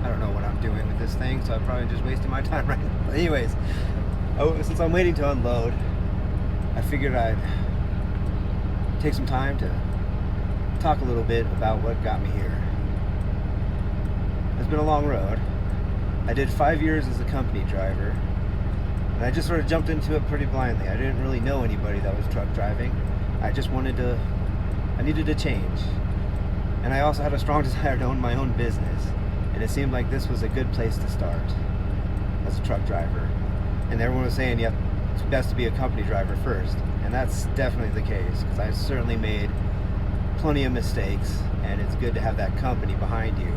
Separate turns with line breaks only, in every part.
I don't know what I'm doing with this thing, so I'm probably just wasting my time right now. But anyways, since I'm waiting to unload, I figured I'd take some time to talk a little bit about what got me here. It's been a long road. I did 5 years as a company driver, and I just sort of jumped into it pretty blindly. I didn't really know anybody that was truck driving. I needed to change. And I also had a strong desire to own my own business. And it seemed like this was a good place to start as a truck driver. And everyone was saying, yeah, it's best to be a company driver first. And that's definitely the case, because I certainly made plenty of mistakes, and it's good to have that company behind you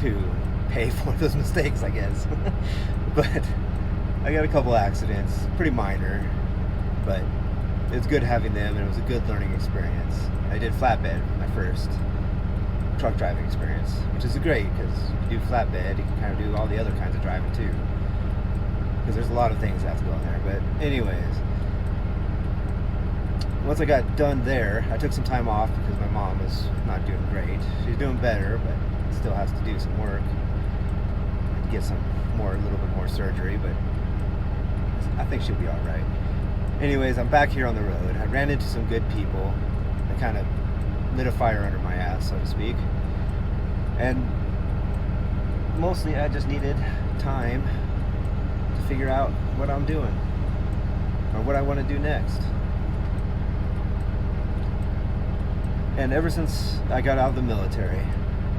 to pay for those mistakes, I guess. But I got a couple accidents, pretty minor, but it's good having them, and it was a good learning experience. I did flatbed, my first truck driving experience, which is great because you do flatbed, you can kind of do all the other kinds of driving too, because there's a lot of things that have to go in there. But anyways, once I got done there, I took some time off because my mom was not doing great. She's doing better, but still has to do some work, get a little bit more surgery, but I think she'll be all right. Anyways, I'm back here on the road. I ran into some good people that kind of lit a fire under my ass, so to speak. And mostly I just needed time to figure out what I'm doing or what I want to do next. And ever since I got out of the military,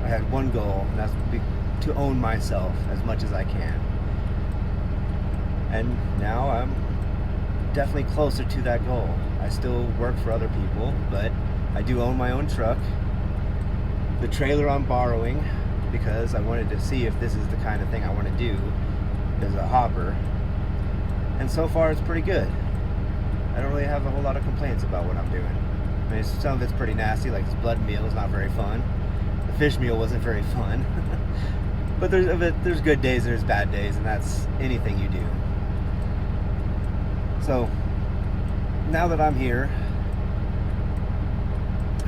I had one goal, and that's to own myself as much as I can. And now I'm definitely closer to that goal. I still work for other people, but I do own my own truck. The trailer I'm borrowing because I wanted to see if this is the kind of thing I want to do as a hopper. And so far it's pretty good. I don't really have a whole lot of complaints about what I'm doing. I mean, some of it's pretty nasty, like this blood meal is not very fun. The fish meal wasn't very fun. But there's good days, there's bad days, and that's anything you do. So now that I'm here,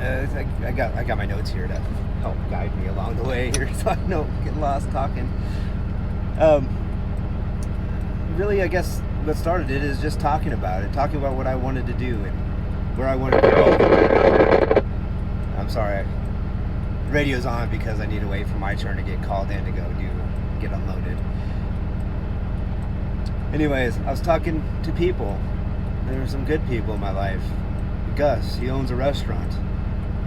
I got my notes here to help guide me along the way here, so I don't get lost talking. Really, I guess what started it is just talking about what I wanted to do and where I wanted to go. I'm sorry, radio's on because I need to wait for my turn to get called in to get unloaded. Anyways, I was talking to people. There were some good people in my life. Gus, he owns a restaurant.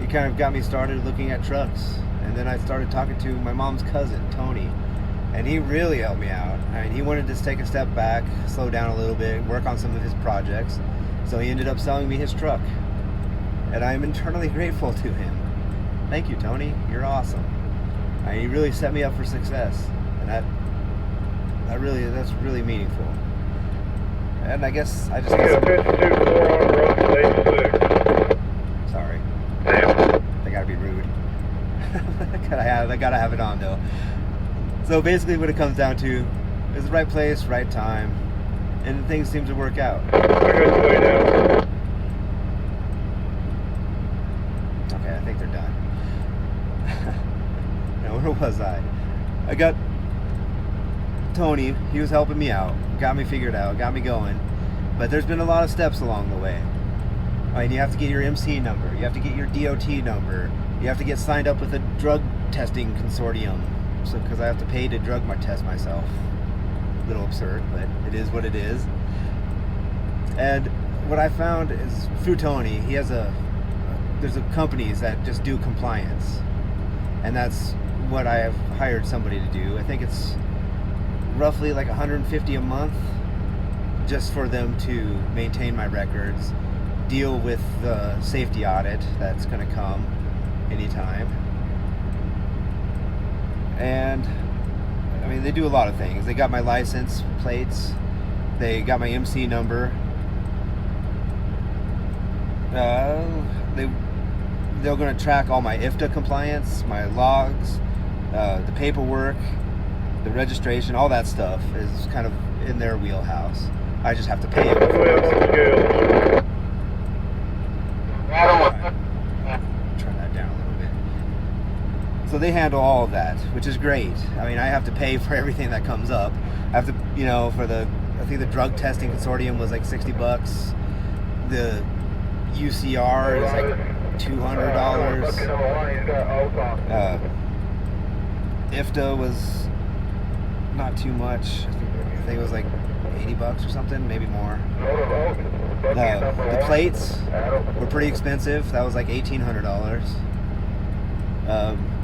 He kind of got me started looking at trucks. And then I started talking to my mom's cousin, Tony. And he really helped me out. I mean, he wanted to take a step back, slow down a little bit, work on some of his projects. So he ended up selling me his truck. And I'm eternally grateful to him. Thank you, Tony. You're awesome. I mean, he really set me up for success. And that's really meaningful. And I guess I just got some... Sorry. I gotta be rude. I gotta have it on though. So basically what it comes down to is the right place, right time, and things seem to work out. Okay, I think they're done. Now, where was I? I got Tony, he was helping me out, got me figured out, got me going. But there's been a lot of steps along the way. I mean, you have to get your MC number, you have to get your DOT number, you have to get signed up with a drug testing consortium. So, because I have to pay to drug test myself. A little absurd, but it is what it is. And what I found is through Tony, there's companies that just do compliance. And that's what I have hired somebody to do. I think it's roughly like $150 a month just for them to maintain my records, deal with the safety audit that's going to come anytime. And I mean, they do a lot of things. They got my license plates, they got my MC number, they're going to track all my IFTA compliance, my logs, the paperwork, the registration, all that stuff is kind of in their wheelhouse. I just have to pay it. Turn that down a little bit. So they handle all of that, which is great. I mean, I have to pay for everything that comes up. I have to, for I think the drug testing consortium was like $60. The UCR is like $200. IFTA was not too much. I think it was like $80 or something, maybe more. The plates were pretty expensive. That was like $1,800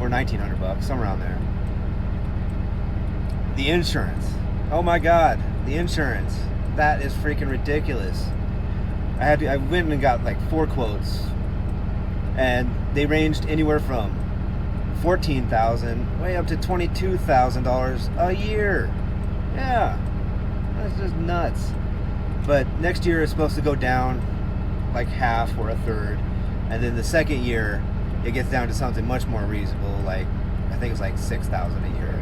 or $1,900, somewhere around there. The insurance. Oh my God, the insurance. That is freaking ridiculous. I went and got like 4 quotes, and they ranged anywhere from $14,000 way up to $22,000 a year. Yeah, that's just nuts. But next year is supposed to go down like half or a third, and then the second year it gets down to something much more reasonable. Like I think it's like $6,000 a year.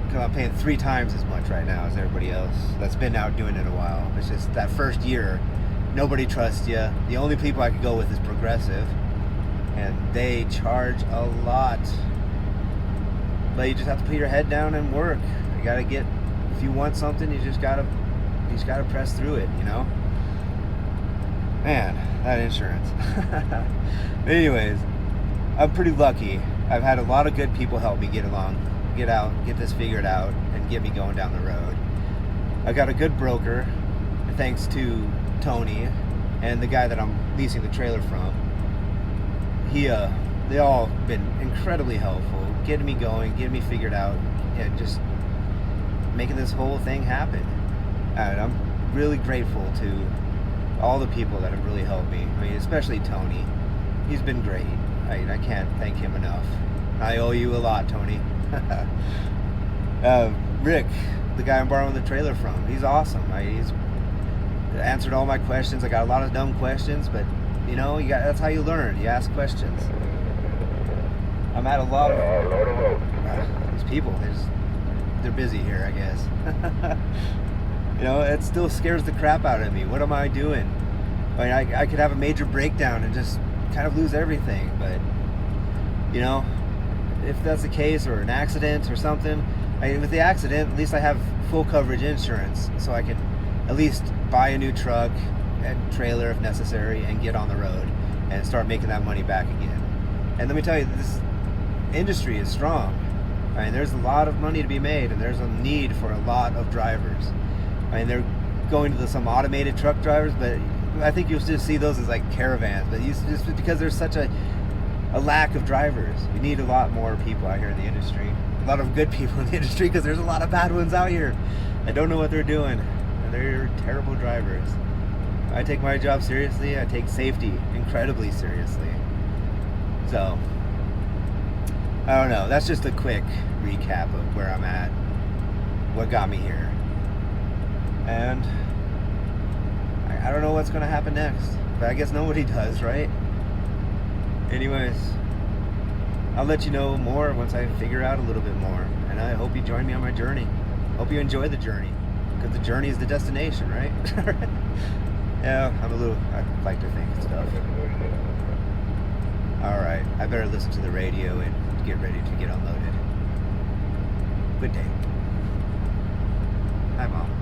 Because I'm paying 3 times as much right now as everybody else that's been out doing it a while. It's just that first year, nobody trusts you. The only people I could go with is Progressive, and they charge a lot. But you just have to put your head down and work. You gotta get. If you want something, you just gotta press through it. Man, that insurance. Anyways, I'm pretty lucky. I've had a lot of good people help me get this figured out, and get me going down the road. I got a good broker, thanks to Tony and the guy that I'm leasing the trailer from. They all been incredibly helpful, getting me going, getting me figured out, and just making this whole thing happen. And I'm really grateful to all the people that have really helped me. I mean, especially Tony. He's been great. I can't thank him enough. I owe you a lot, Tony. Rick, the guy I'm borrowing the trailer from, he's awesome. He's answered all my questions. I got a lot of dumb questions, but that's how you learn. You ask questions. I'm at a lot of these people. They're busy here, I guess. It still scares the crap out of me. What am I doing? I mean, I could have a major breakdown and just kind of lose everything, but if that's the case, or an accident or something, with the accident, at least I have full coverage insurance, so I can at least buy a new truck and trailer if necessary and get on the road and start making that money back again. And let me tell you, this industry is strong. I mean, there's a lot of money to be made, and there's a need for a lot of drivers. I mean, they're going to some automated truck drivers, but I think you'll just see those as like caravans. But just because there's such a lack of drivers, we need a lot more people out here in the industry. A lot of good people in the industry, because there's a lot of bad ones out here that don't know what they're doing, and they're terrible drivers. I take my job seriously. I take safety incredibly seriously. So, I don't know. That's just a quick recap of where I'm at, what got me here. And I don't know what's going to happen next, but I guess nobody does, right? Anyways, I'll let you know more once I figure out a little bit more. And I hope you join me on my journey. Hope you enjoy the journey, because the journey is the destination, right? Yeah, I like to think stuff. Alright, I better listen to the radio and get ready to get unloaded. Good day. Hi, Mom.